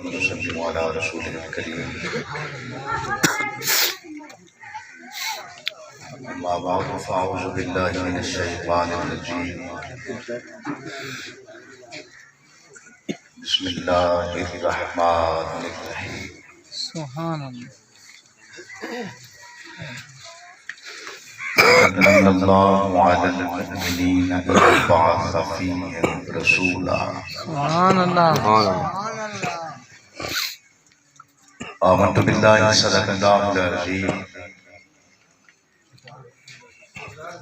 ونصلي على رسوله الكريم أما بعد فأعوذ بالله من الشيطان الرجيم بسم الله الرحمن الرحيم سبحان اللہ. من الله على المؤمنين إذ بعث فيهم رسولا سبحان اللہ. آمنت بالله صدق الله العظيم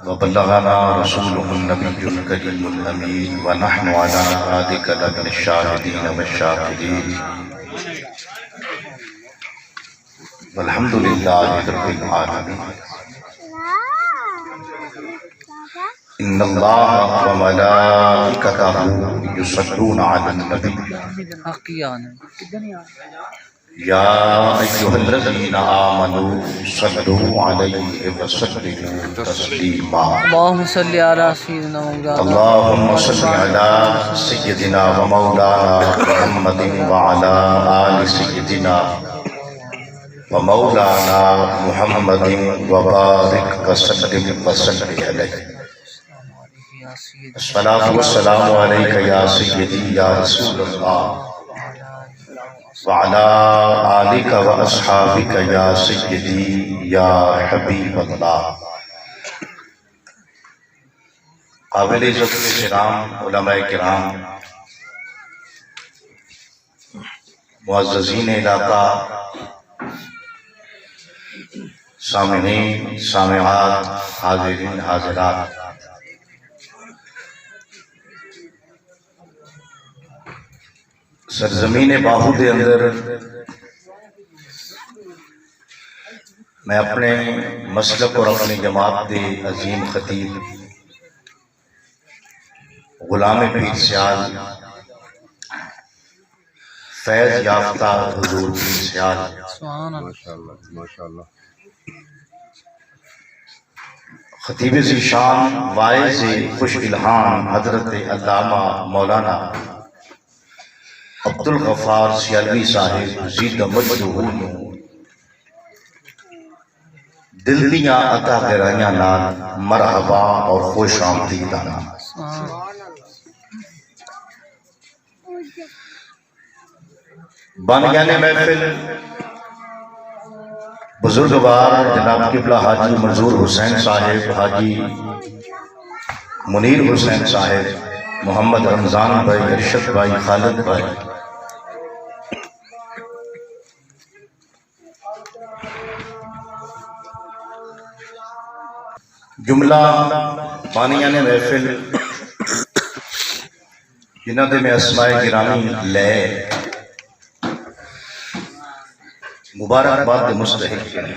وبلغنا رسوله النبي الكريم الأمين ونحن على ذلك لمن الشاهدين والشاكرين والحمد لله رب العالمين. إن الله وملائكته يصلون على النبي يا أيها الذين آمنوا صلوا عليه وسلموا تسليما. اللهم صل على سيدنا مولانا اللهم صل على سيدنا ومولانا محمد وعلى آل سيدنا ومولانا محمد وبارك وسلم عليه. الصلاة والسلام عليك يا سيدي يا رسول الله وعلى آلك وأصحابك يا سيدي يا حبيب الله. قابل عزت احترام علماء کرام، معززین علاقہ، سامعین سامعات، حاضرین حاضرات، سرزمین باہو دے اندر میں اپنے مسلک اور اپنی جماعت دے عظیم خطیب غلام پیر سیال فیض یافتہ حضور پیر سیال سبحان اللہ. ماشاءاللہ خطیب ذیشان واعظ خوش الہام حضرت علامہ مولانا عبدالغفار سیالوی صاحب زید مجدہو دل دیاں عطا گرائیاں نال مرحبا اور خوش آمدید آنا. بانیان محفل بزرگوار جناب قبلہ حاجی منظور حسین صاحب، حاجی منیر حسین صاحب، محمد رمضان بھائی، ارشد بھائی، خالد بھائی، جملہ بانیان محفل جنہ دے میں اسماء گرامی لے مبارکباد مستحق ہیں،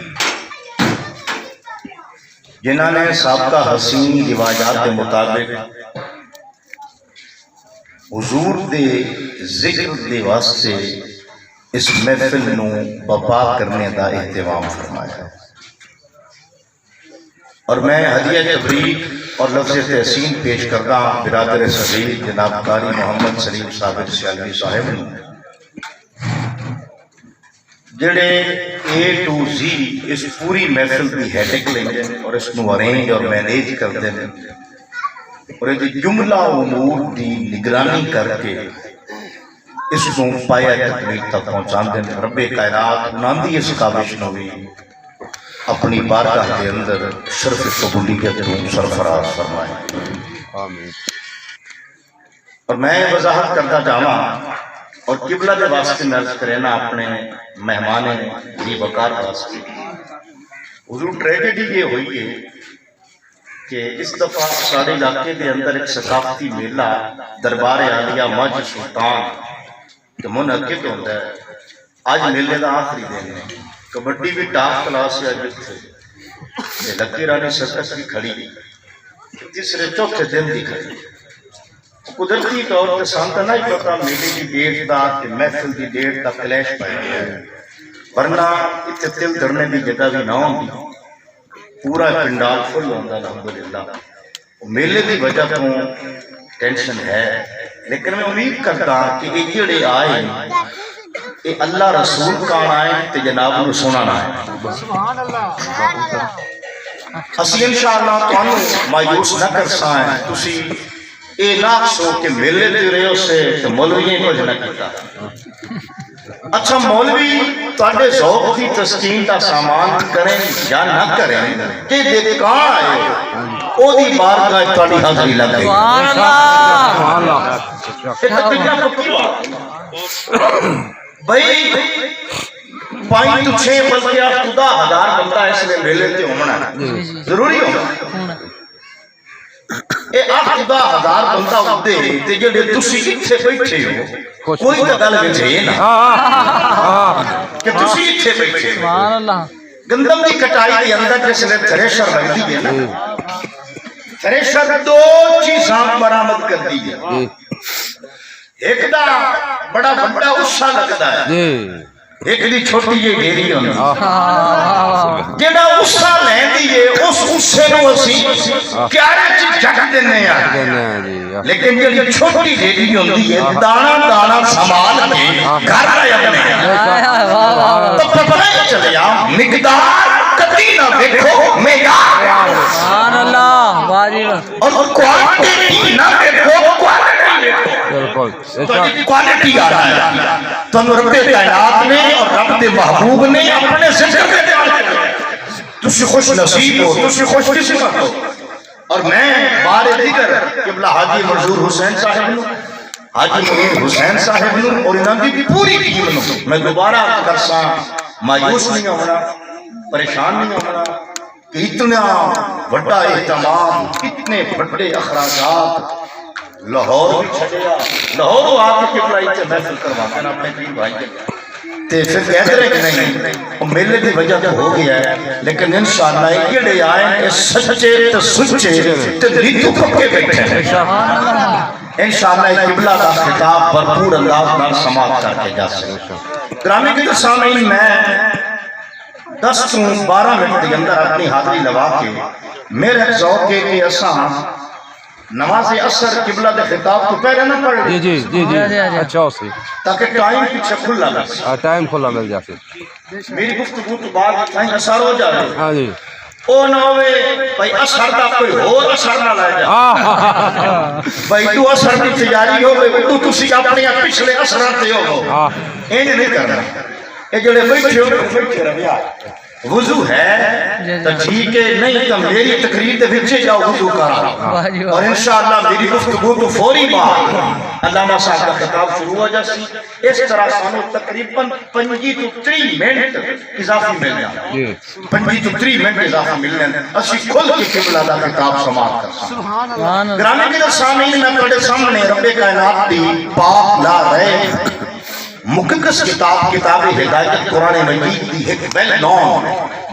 جنہ نے سابقہ حسین روایات کے مطابق حضور دے ذکر دے واسطے اس محفل نو بپا کرنے دا اہتمام فرمایا. اور میں ہدیہ تبریک اور لفظ تحسین پیش کردہ برادر صغیر جناب قاری محمد سلیم صابر سیالوی صاحب نے جڑے اے ٹو زی اس پوری محفل کی ہیڈک لیں اور اس نو ارینج اور مینیج کر دیں اور یہ جملہ امور دی نگرانی کر کے اس کو پایا تکمیل تک پہنچان دیں. رب کائنات ناندی اس کاوش نو بھی اپنی بارگاہ کے اندر شرف قبولیت کو سرفراز فرمائے. آمین. اور میں وضاحت کرتا جاواں اور قبلہ دے واسطے میں عرض کرینا اپنے مہمان دی وقار واسطے. حضور ٹریجڈی یہ ہوئی ہے کہ اس دفعہ سارے علاقے دے اندر ایک ثقافتی میلہ دربار عالیہ مجھ سلطان کہ منعقد ہوتا ہے. آج میلے دا آخری دن ہے. کبڈی بھی ٹاپ کلاس ہے جتھے لکی رانی سرکس بھی کھڑی تیسرے چوتھے دن دی کھڑی. قدرتی طور پر سانتا نہ ہی پتا میلے کی ڈیٹ دا کہ محفل کی ڈیٹ دا کلیش پائے گیا ہے، ورنہ اتنے تل دھرنے بھی جگہ بھی نہ ہوں گی. پورا پنڈال فل ہوندہ الحمدللہ. میلے دی وجہ تو ٹینشن ہے، لیکن میں امید کرتا کہ یہ جڑے آئے اے اللہ رسول کان آئے تے جناب نو سنانا ہے اسی انشاءاللہ تانوں مایوس نہ کر سائیں تسی اے نہ سو کہ میلے دے رہے ہو سے تے مولوی کچھ نہ کیتا اچھا مولوی تواڈے ذوق کی تسکین دا سامان کریں یا نہ کریں کہ دے کہاں آئے او دی بارگاہ تواڈی حاضری لگ گئی سبحان اللہ یہ تکلیاں پکی بات بھائی پائیں تو چھے بلکہ آپ خدا ہزار بندہ اس میں میلے تے ہونا ہے ضروری ہونا اے آپ خدا ہزار بندہ ہوتے تے جڑے تسی اتھے بیٹھے ہو کوئی تو گل وچ نا کہ تسی اتھے بیٹھے ہو سبحان اللہ گندم دی کٹائی دے اندر جس نے تھریشر لگدی ہے نا تھریشر دو چیزاں برآمد کر دی ہے ایک دا بڑا بڑا اسا لگتا ہے ایک دی چھوٹی جی ڈیری ہوندی جڑا اسا لیندی ہے اس اسے نو اسی پیارے چ جگ دینے ہیں لیکن جڑی چھوٹی ڈیری ہوندی ہے دانا دانا سنبھال کے گھر لے آندے ہیں تو پتہ نہیں چلیا مقدار کبھی نہ دیکھو معیار سبحان اللہ واجب اور کوانٹٹی نہ دیکھو کوالٹی کوالٹی آ رہا ہے تو رب کائنات نے اور رب محبوب نے اپنے ذکر میں تسی خوش نصیب ہو تسی خوش قسمت ہو اور میں بار دیگر قبلہ حاجی منظور حسین صاحب نو حاجی منیر حسین صاحب نو اور انہاں دی پوری ٹیم نو میں دوبارہ کرساں مایوس نہیں ہونا پریشان نہیں ہونا کہ اتنا بڑا اہتمام اتنے بڑے اخراجات لاہور بھی چھڑیا لاہور آ کے قبلہ سے محفل کرواتے ہیں اپنے پیر بھائی کے تے پھر کہتے رہے کہ نہیں وہ میلے کی وجہ تو ہو گیا ہے لیکن انشاءاللہ ایک جڑے آئے ہیں سچے تے سچے تے نیتو پکے بیٹھے ہیں انشاءاللہ قبلہ کا خطاب بھرپور انداز نال سماعت کر کے جا سکے گرامی کے سامعین میں 10 سے 12 منٹ کے اندر اپنی حاضری لگا کے میرے ذوق ہے کہ اساں نماز اثر قبلہ دے خطاب تو پہلے نہ پڑھ لیں جی اچھا اسی تاکہ ٹائم پیچھے کھلا لگے ٹائم کھلا مل جاتے میری گفتگو تو بعد ٹائم اثر ہو جائے ہاں جی او نہ ہوئے بھائی اثر دا کوئی اور اثر نہ لائے جائے بھائی تو اثر کی تجاری ہو تو تسی اپنے پچھلے اثرات تے ہو این نہیں کرنا یہ جڑے بیٹھے ہو بیٹھے رہیا وضو ہے تو ٹھیک ہے نہیں تو میری تقریر دے وچ جاؤ وضو کرا اور انشاءاللہ میری گفتگو تو فوری بعد علامہ صاحب کا خطاب شروع ہو جاسی اس طرح سانو تقریباً 25 تو 30 منٹ اضافی مل جائے 25 تو 30 منٹ اضافی مل جائے اسی کھل کے قبلہ دا خطاب سماعت کرتا سبحان اللہ گرامی کے سامعین میں تواڈے سامنے رب کائنات دی پاک لا رہے مقدس کتاب ہدایت قرآن مجید کی ایک ویل نون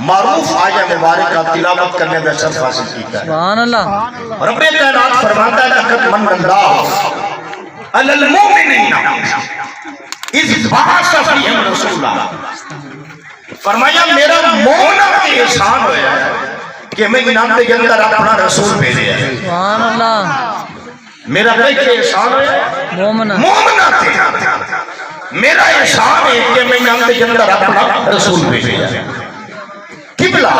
معروف آیہ مبارکہ تلاوت کرنے میں شرف حاصل کیتا ہے سبحان اللہ رب کائنات فرماتا ہے لقد من اللہ علی المؤمنین اذ بعث فیہم رسولا فرمایا میرا مومنوں کے احسان ہوا ہے کہ میں انہاں کے اندر اپنا رسول بھیجا ہے سبحان اللہ میرا کیا احسان ہوا ہے مومنوں کے میرا احسان ہے کہ میں یہاں کے اندر اپنا رسول بھیجا ہے قبلہ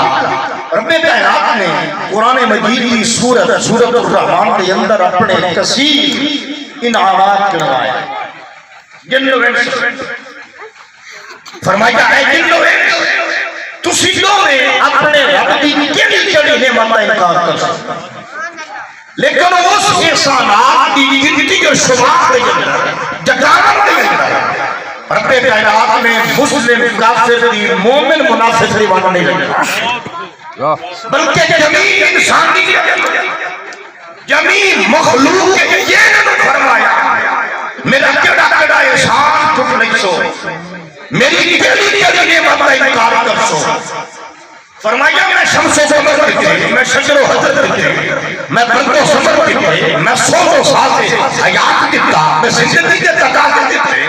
رب کائنات نے قرآن مجید کی سورت الرحمن کے اندر اپنے کثیر انعامات کروایا جنو فرمایا ہے جنو تسی لوگے اپنے رب کی کیڑی کیڑی نعمت انکار کر سکتے لیکن اس احسانات کی گنتی اور شمار کے اندر جگانا نہیں ہے رب کائنات میں مسلم کافر دی مومن منافق دیوانہ نہیں لگا بلکہ جمیع انسان کی جمیع مخلوق کے یہ نے فرمایا میرا کیڑا کیڑا احسان تم نہیں سو میری کیڑی کیڑی نعمت انکار کر سو فرمایا میں شمس و قمر دیتے میں شجر و حضر دیتے میں برد و سمر دیتے میں سوز و ساز حیات دیتا میں زندگی کے تقاضے دیتے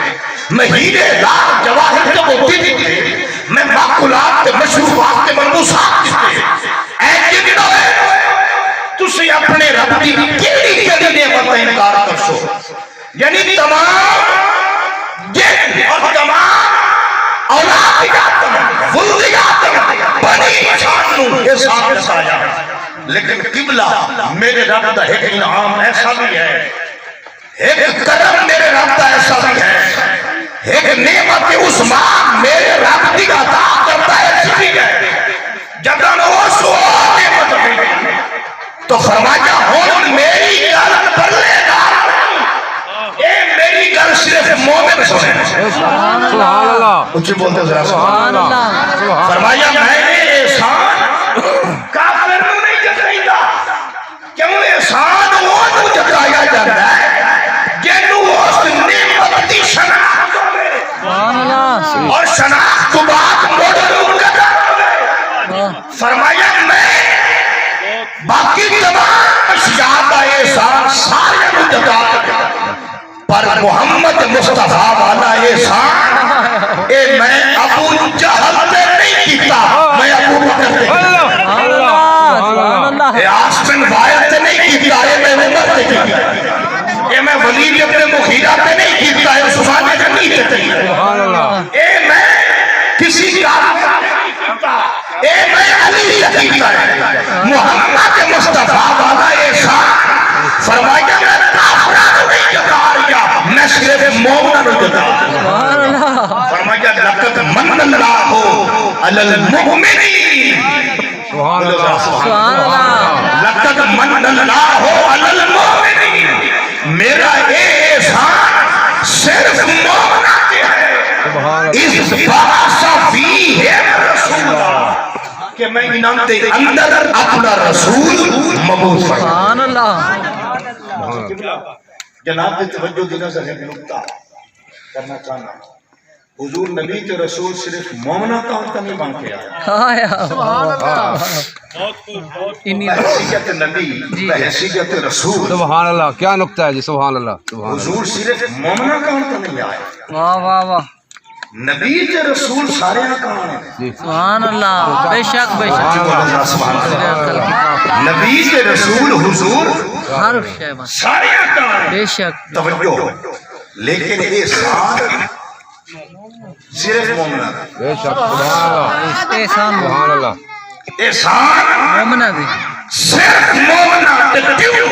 میں ہیرے لال جواہر کے موتی دیتے میں معقولات مشروبات ملبوسات دیتے اے جنوں تسی اپنے رب کی کیڑی کیڑی نعمت انکار کر سو یعنی تمام جن اور تمام ثابت آیا لیکن قبلہ میرے رب کا ایک انعام ایسا بھی ہے، ایک کرم میرے رب کا ایسا بھی ہے، ایک نعمت عظما میرے رب کی عطا کرتا ہے ایسی بھی ہے۔ جب وہ سوال نعمت ہوئی تو فرمایا ہوں میری گل بدلے گا، اے میری گل صرف مومن سنے۔ سبحان اللہ اچھی بولتے ذرا سبحان اللہ فرمایا میں نے احسان کافر نوں نہیں جتائیدا، کیوں احسان وہ جتایا جاتا ہے جنوں اس نعمت دی شناخت ہوے سبحان اللہ اور شناخت تو بعد موجود قدر ہوے۔ فرمایا میں باقی تمام اشیاء کا احسان سارے نوں جتا پر محمد مصطفیٰ والا احسان اے میں ابو جہل تے نہیں کیتا، میں ابو بکر تے سبحان اللہ اے آسمن وائل تے نہیں کیتا، اے میں عمر تے کیتا، اے میں ولید ابن مغیرہ تے نہیں کیتا، اے عثمان غنی تے کیتا، سبحان اللہ اے میں کسی کا اے میں علی تے کیتا ہے۔ محمد مصطفیٰ والا احسان فرمایا میں کافروں نہیں جتا رہا، میں صرف مومنوں جتا سبحان اللہ فرمایا لقد من اللہ علی المؤمنین، سبحان اللہ سبحان اللہ لقد من اللہ علی المؤمنین، میرا یہ احسان صرف مومنوں پہ ہے۔ سبحان اللہ اس بات فیہم رسول کہ میں انہوں کے اندر اپنا رسول مبعوث فرمایا۔ سبحان اللہ جناب توجہ دینا سے ایک نقطہ کرنا چاہنا، حضور نبی کے رسول صرف مومنہ کا ہوتا نہیں بن کے آیا، بحیثیت نبی بحیثیت رسول سبحان اللہ کیا نقطہ ہے جی سبحان اللہ سبحان اللہ حضور صرف مومنہ کا ہوتا نہیں آیا، واہ واہ واہ نبی کے رسول سارے کہاں ہیں؟ جی سبحان اللہ بے شک بے شک سبحان اللہ۔ نبی کے رسول حضور ہر شے بس سارے کہاں ہیں؟ بے شک توجہ لیکن احسان صرف مومنہ کا، بے شک سبحان اللہ احسان سبحان اللہ احسان مومنہ بھی صرف مومنہ تے کیوں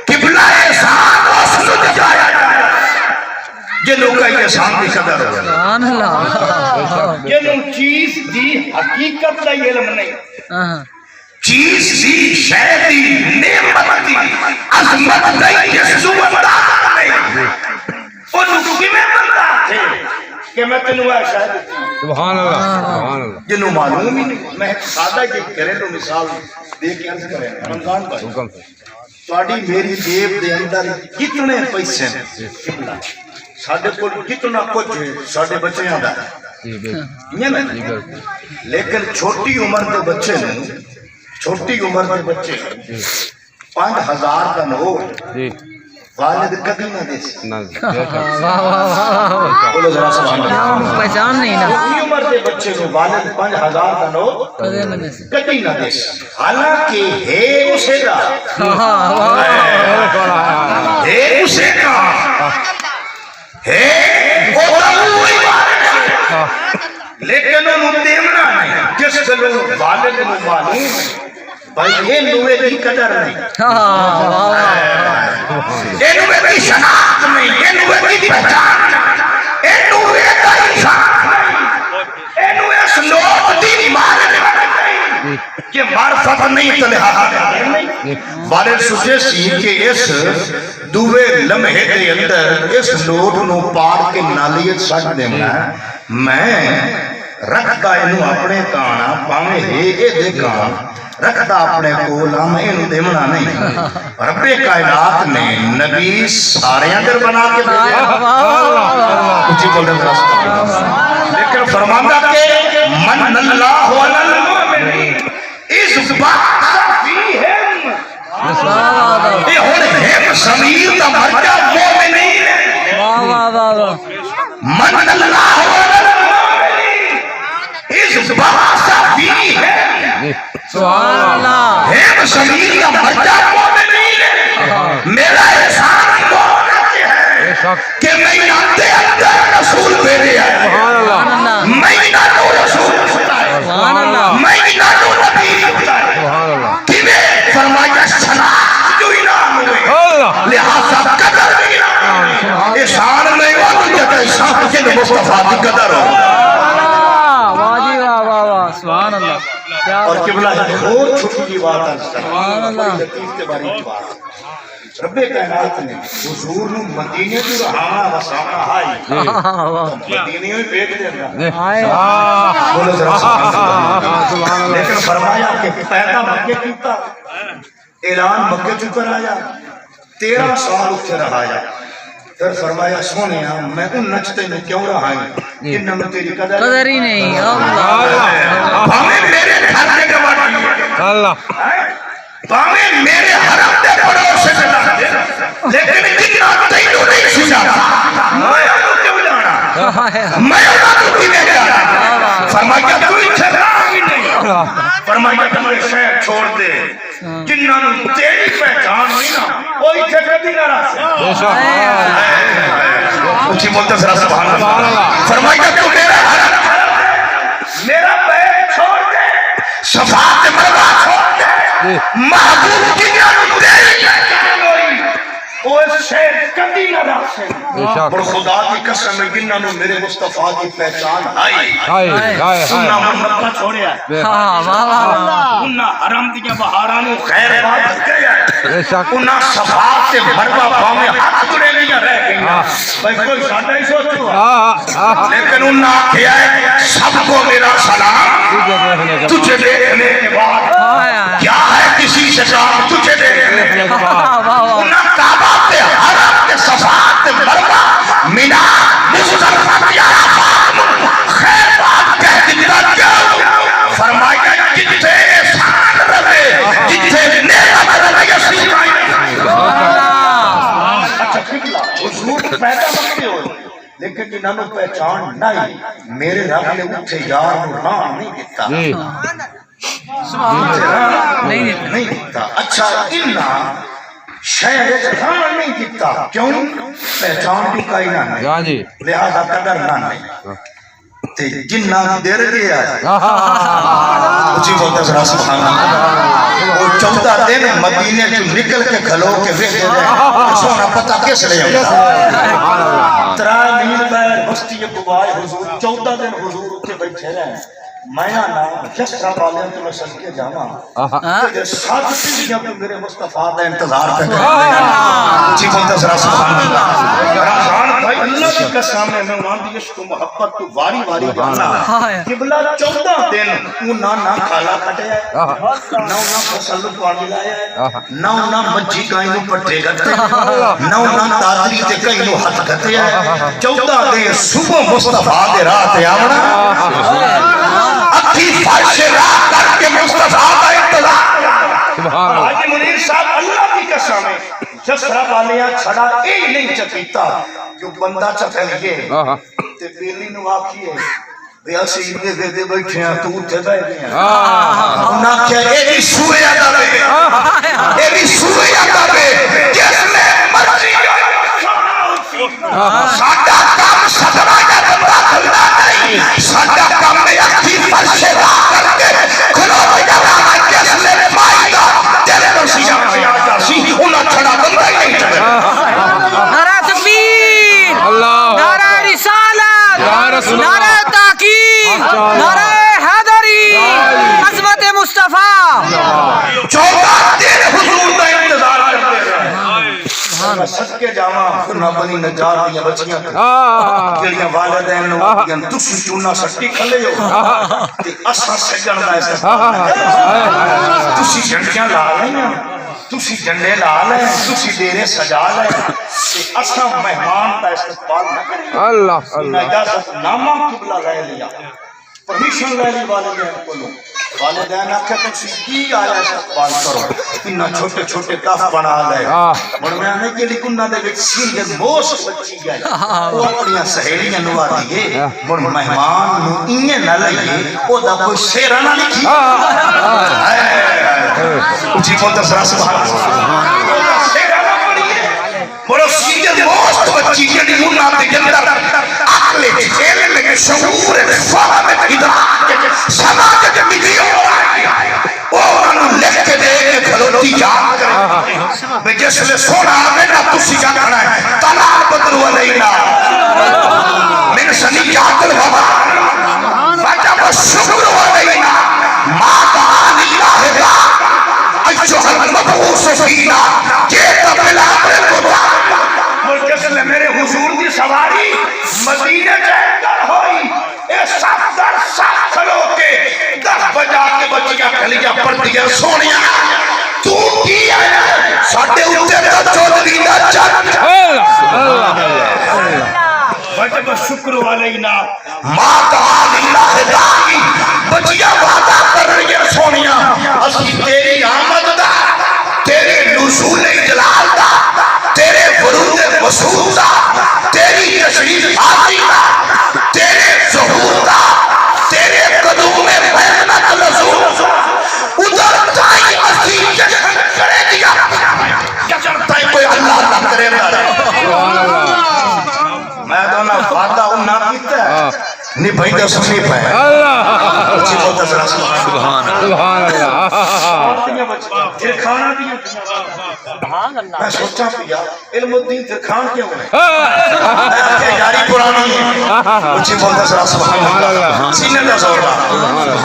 قبلہ احسان اس کو جایا جنوں کا احسان کی قدر ہو، سبحان اللہ جنوں چیز دی حقیقت کا علم نہیں، ہاں چیز دی شے دی نعمت دی عظمت دی جس بندہ نہیں انہوں کیویں بندہ تھے کہ میں تینوں ایسا سبحان اللہ سبحان اللہ جنوں معلوم ہی نہیں۔ میں ایک سادہ جی کرے تو مثال دے کے عرض کریں رمضان کا حکم تواڈی میری جیب دے اندر کتنے پیسے ہیں، ساڈے کول کتنا کچھ ہے، ساڈے بچیاں دا جی بالکل یہ جی نہیں، بالکل لیکن چھوٹی عمر کے بچے نے چھوٹی عمر کے بچے 5000 کا نوٹ جی والد کبھی نہ دے سکتے۔ نہ بے شک واہ واہ واہ بولو ذرا سبحان اللہ۔ پہچان نہیں نا چھوٹی عمر کے بچے کو والد 5000 کا نوٹ کدے نہ دے سکتے کبھی نہ دے سکتے، حالانکہ ہے اسے کا ہے اسے کا ہے وہ وہی لیکن انہوں دیمنا نہیں، جس گلوں والد نوں معلوم ہے بھائی یہ نوے کی قدر نہیں، یہ نوے کی شناخت نہیں، یہ نوے کی پہچان نہیں، یہ نوے کا انسان نہیں، یہ نوے اس لوگ دی معرفت نہیں کہ معرفت نہیں تو لہذا نہیں۔ والد سوچے سی کہ اس دوے لمحے دے اندر اس نوٹ نو پار کے نالیت سٹ دینا میں رکھتا انہوں اپنے کانا پاویں ہے دے کان رکھتا اپنے کو لام انہوں دیمنا نہیں۔ رب کائنات نے نبی سارے اندر بنا کے کچھ بول رہے ہیں لیکن فرماندہ کہ من اللہ علی المؤمنین اس بات فیہم یہ ہونے ہم سمیر کا مرجع مومنین من اللہ علی المؤمنین اس بات فیہم سبحان اللہ ہم سمیر کا مرجع مومنین میرا احسان مومنات ہے کہ میں آتے اندر رسول میرے آئے سبحان اللہ میں نہ رسول سبحان اللہ میں نہ نبی مصطفیٰ کی قدر ہو واہ جی واہ واہ واہ سبحان اللہ کیا اور بات قبلہ ایک اور چھوٹی کی بات ہے سبحان اللہ لطیف کے بارے کی بات رب کائنات نے حضور نو مدینے تو رہانا وسانا ہائی واہ مدینے میں بیٹھ دینا ہائے بولو ذرا سبحان اللہ لیکن فرمایا کہ پیدا مکے کیتا اعلان مکے تو کرایا 13 سال اتنے رہایا پھر فرمایا سونے میں ان نچتے میں کیوں رہا ہوں جنہوں میں تیری قدر ہی نہیں اللہ بھاوے میرے گھر کے گواٹی اللہ بھاوے میرے حرم دے پڑوس سے چلا لیکن جنہ تینوں نہیں سنا میں انہوں کیوں جانا میں انہوں کی نہیں جانا فرمایا تو اتنے رہا ہی نہیں فرمایا تمہیں شہر چھوڑ دے جنہوں نے تیری پہچان ہوئی نا وہ اتنے کبھی نہ رہا بے شک اچھی بولتے ذرا سبحان اللہ فرمایا تو میرا حرم میرا بیت چھوڑ دے شفاعت مروا چھوڑ دے محبوب کی جانو تیری پہچان ہوئی وہ اس شہر کبھی نہ رہا بے شک اور خدا کی قسم ہے جنہوں نے میرے مصطفیٰ کی پہچان آئی ہائے ہائے سننا ہائے محمد چھوڑیا واہ واہ واہ انہاں حرم دیا بہارانو خیر بات کیا بے شک انہاں صفات سے مروا باویں ہاتھ جڑے نہیں رہ گئی بھائی کوئی ساڈا ہی سوچو لیکن انہاں کیا ہے سب کو میرا سلام تجھے دیکھنے کے بعد کیا ہے کسی سے کام تجھے دیکھنے کے بعد انہاں کعبہ کے حرم کے صفات سے مروا مینا مصطفیٰ پیارا خیر بات کہہ دیتا کیوں فرمایا جتھے احسان رہے جتھے نعمت رہے اسی کائیں اچھا قبلہ حضور پیدا مکے ہوئے لیکن جنہوں نے پہچان نہیں میرے رب نے اٹھے یار نو راہ نہیں دیتا نہیں دیتا اچھا انہاں شہر راہ نہیں دیتا کیوں پہچان بھی کائی نہ نہیں ہاں جی لہذا قدر نہ نہیں تے جنہ کی دیر گیا ہے اچھی بولتا ذرا سبحان اللہ وہ 14 دن مدینے جو نکل کے کھلو کے ویکھے رہے سونا پتہ کس لے آؤں 3 میل پیر بستی قبائے حضور 14 دن حضور اتنے بیٹھے رہے میں نا جسرا والے تو میں صدقے جاواں کہ سات پیڑھیاں تو میرے مصطفیٰ کا انتظار کر رہے ہیں جی بولتا ذرا سبحان اللہ رمضان بھائی اللہ کی قسم ہے میں انہاں دی عشق و محبت تو واری واری جانا قبلہ 14 دن انہاں نہ کھالا کٹیا نہ انہاں فصل پانی لایا نہ انہاں مجھی کائیں نو پٹے گتے نہ انہاں تادری تے کہیں نو ہاتھ گتے 14 دن صبح مصطفیٰ دے راہ تے آونا اکھی فرش راہ کر کے مصطفیٰ کا انتظار حاجی منیر صاحب اللہ کی قسم ہے جسرا والیاں چھڑا ایک نہیں چکیتا جو بندہ چکل گئے تے بیلی نو آکھی ہے بے اسی دے دے بیٹھے ہیں تو اٹھے بے گئے ہیں انہاں کیا اے بھی سوئے آدھے اے بھی سوئے آدھے جس میں مرضی ساڈا کام صدرہ کا بندہ کھلنا نہیں ساڈا کام میں اکھی فرش راہ کر کے کھلو بجا رہا جس میں مائی دا تیرے مرسیاں آجا سی انہاں چھڑا بندہ ہی نہیں چھڑا نعرہ تکبیر اللہ نعرہ رسالت رسول نعرہ تحقیق نعرہ حیدری عظمت مصطفیٰ 14 دن حضور کا انتظار کرتے رہے میں صدقے جاواں نہ بنی نجار دیا بچیاں کیڑیاں والدین نو دین تسی چونا سٹی کھلے ہو تے اساں سجن دا استقبال تسی جھنڈیاں لا لیاں تسی جھنڈے لا لے تسی ڈیرے سجا لے تے اساں مہمان دا استقبال نہ کریں اللہ اللہ اجازت نامہ قبلہ لے لیا پرمیشن لے لی والدین کو والدین آکھے تسی کی آیا استقبال کرو انہاں چھوٹے چھوٹے کاف بنا لے اور میں آنے کے لیے کنہ دے وچ سینگل موس بچی گئے وہ اپنی سہیلیاں نو آ دیے اور مہمان نو انہیں نہ لئیے او دا کوئی شیرہ نہ لکھی اچھی بولتا سرا سبحان اللہ شیرہ نہ پڑھیے بڑو سینگل موس بچی گئے انہاں دے جندر عقل علم شعور فہم ادراک سماج کے ملیوں وہ انہوں لکھ کے دے کے کھلوتی یاد کریں میں جس لئے سونا آگے نہ تسی جا کھڑا ہے طلاق بدرو علینا من سنی المبعوث فینا جئت بالامر المبارک اور جس نے میرے حضور کی سواری مدینے کے اندر ہوئی اے سفر سخت کھلو کے 10 بجا کے بچیاں کھلیاں پڑھ دیا سونیا تو کی ہے ساڈے اوتے دا چودھری دا چٹ وجب شکر علینا ما تعالی اللہ دائی بچیاں وعدہ کر رہی ہے سونیا اسی تیری آمد دا تیرے نزول جلال دا تیرے ورود وصول دا تیری تشریف آتی دا تیرے ظہور دا تیرے قدوم محنت لزور ادھر تائی اسی جشن کرے دیا جشن تائی کوئی اللہ نہ کرے میں دونا وعدہ انہا کیتا ہے نہیں بھائی دا سنی پائے اچھی بہت ازرا سبحان اللہ پھر کھانا دیا میں سوچا پیا علم الدین پھر کھان کیوں ہے یاری پرانی ہے اچھی بہت ازرا سبحان اللہ سینے دا زور دا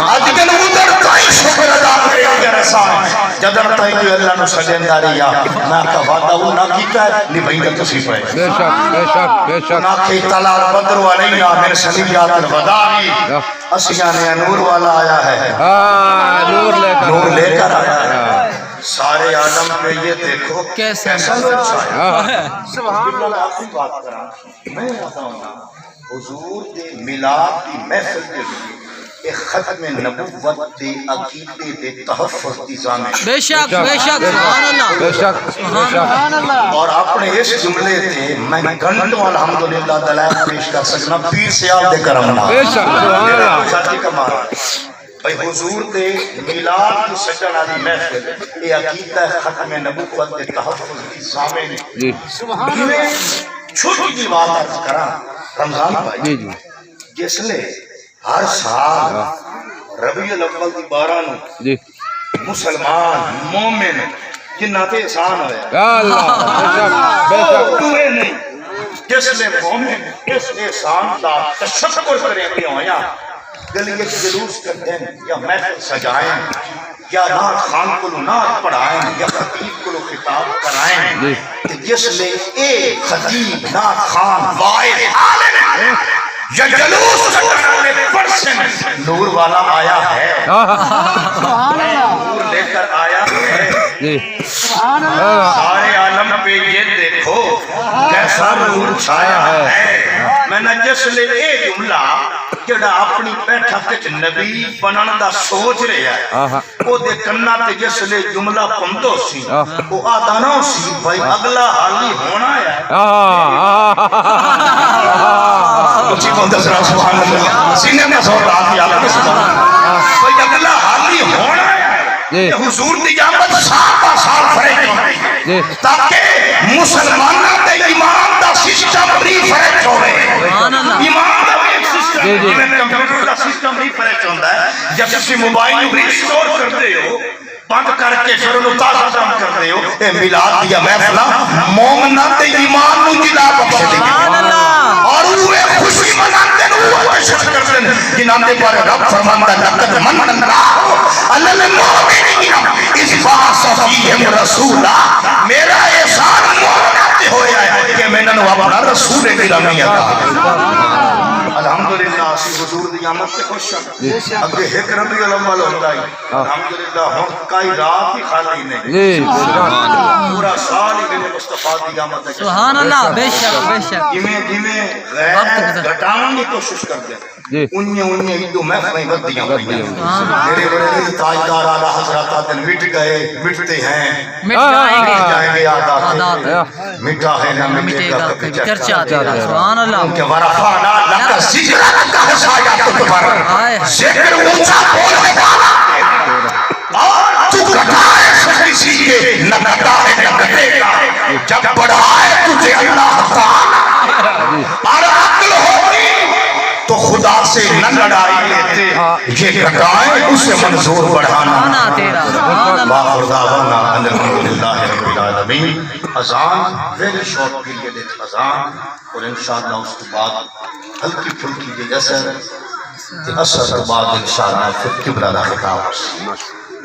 آج دن ادھر تائی شکر ادا کرے گیا رسان جدر تائی کوئی اللہ نو سجن داری یا میں کا وعدہ انہا کیتا ہے نہیں بھائی دا تسی پائے بے شک بے شک بے شک ناکھی تلال بدر علینا من سنیات الوداعی اسیاں نے نور والا آیا ہے نور لے کر آیا ہے سارے عالم پہ یہ دیکھو کیسا نور چھایا سبحان اللہ اپنی بات کرا میں بتاؤں گا حضور دے میلاد کی محفل کے لیے ایک ختم نبوت دے عقیدے دے تحفظ دی ضامن بے شک سبحان اللہ بے شک سبحان اللہ اور اپنے اس جملے تے میں گھنٹوں الحمدللہ دلائل پیش کر سکنا پیر سیاب دے کرم نہ بے شک سبحان اللہ ساتھی کمارا بھئی حضور دے میلاد کی سجن آلی محفل یہ عقیدہ ختم نبوت دے تحفظ دی ضامن جی سبحان اللہ چھوٹی دی بات عرض کرا رمضان بھائی جی جی جس لے ہر سال ربیع الاول دی 12 نو جی مسلمان مومن جنہ تے احسان ہویا یا اللہ بے شک دوئے نہیں جس لے مومن اس احسان دا تشکر کریں بھی ہویا گلیے جلوس کر دیں یا محفل سجائیں یا نات خان کو نات پڑھائیں یا خطیب کو خطاب کرائیں جس لے ایک خطیب نات خان وائد عالم یا جلوس کرنے پرسن نور والا آیا ہے نور لے کر آیا ہے سارے عالم پہ یہ دیکھو کیسا نور چھایا ہے میں نے جس لے اے جملہ جڑا اپنی بیٹھا کچھ نبی بنان دا سوچ رہا ہے وہ دے کنہ تے جس لے جملہ پندو سی وہ آدانوں سی بھائی اگلا حالی ہونا ہے اچھی بندہ سرا سبحان اللہ سینے میں زور رہا تھی آپ کے سبحان بھائی اگلا حالی ہونا ہے حضور دی آمد سال سال فرے تاکہ مسلمانہ دے ایمان دا سسٹم ریفریش ہوئے ایمان دا ایک system computer the system refresh ہوتا ہے جب کسی موبائل ریسٹور کرتے ہو بند کر کے پھر انہوں تازہ دم کرتے ہو اے میلاد دیا محفلہ مومنہ دے ایمان نو جلا بخش دے اور وہ خوشی مناتے وہ عشق کرتے ہیں جنہاں دے بارے رب فرماندہ لقد من اللہ اللہ المؤمنین اس باس فیہم رسولہ میرا احسان مومناتے ہویا ہے کہ میں نے اپنا رسول گرامی عطا الحمدللہ اسی حضور دی آمد سے خوش ہیں اگے ایک ربیع الاول ہوتا ہے الحمدللہ ہم کئی رات ہی خالی نہیں پورا سال ہی میرے مصطفیٰ دی آمد ہے سبحان اللہ بے شک جمیں غیر گھٹاؤں کی کوشش کرتے ہیں انہیں ایدو محفلیں بدیاں پڑیاں میرے بڑے تاجدار آلہ حضرات آدن مٹ گئے مٹتے ہیں مٹ جائیں گے آدھات مٹا ہے نہ مٹے گا کبھی چرچا تیرا سبحان اللہ ان کے ورفانا لکا ذکر لکا حسایا تکبر ذکر اونچا بولنے والا اور تو کٹائے کسی کے نہ کٹائے نہ کٹے گا جب بڑھائے تجھے اللہ تعالی اور عقل ہوگی تو خدا سے نہ لڑائی لیتے یہ کٹائیں اسے منظور بڑھانا باخر دعوانا الحمدللہ رب العالمین اذان ویری شارٹ پیریڈ ہے اذان اور انشاءاللہ اس کے بعد ہلکی پھلکی کے اثر کے بعد انشاءاللہ پھر قبلہ دا خطاب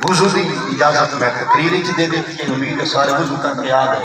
وضو کی اجازت میں تقریر دے دیتی ہے، امید ہے سارے وضو کر کے آ گئے۔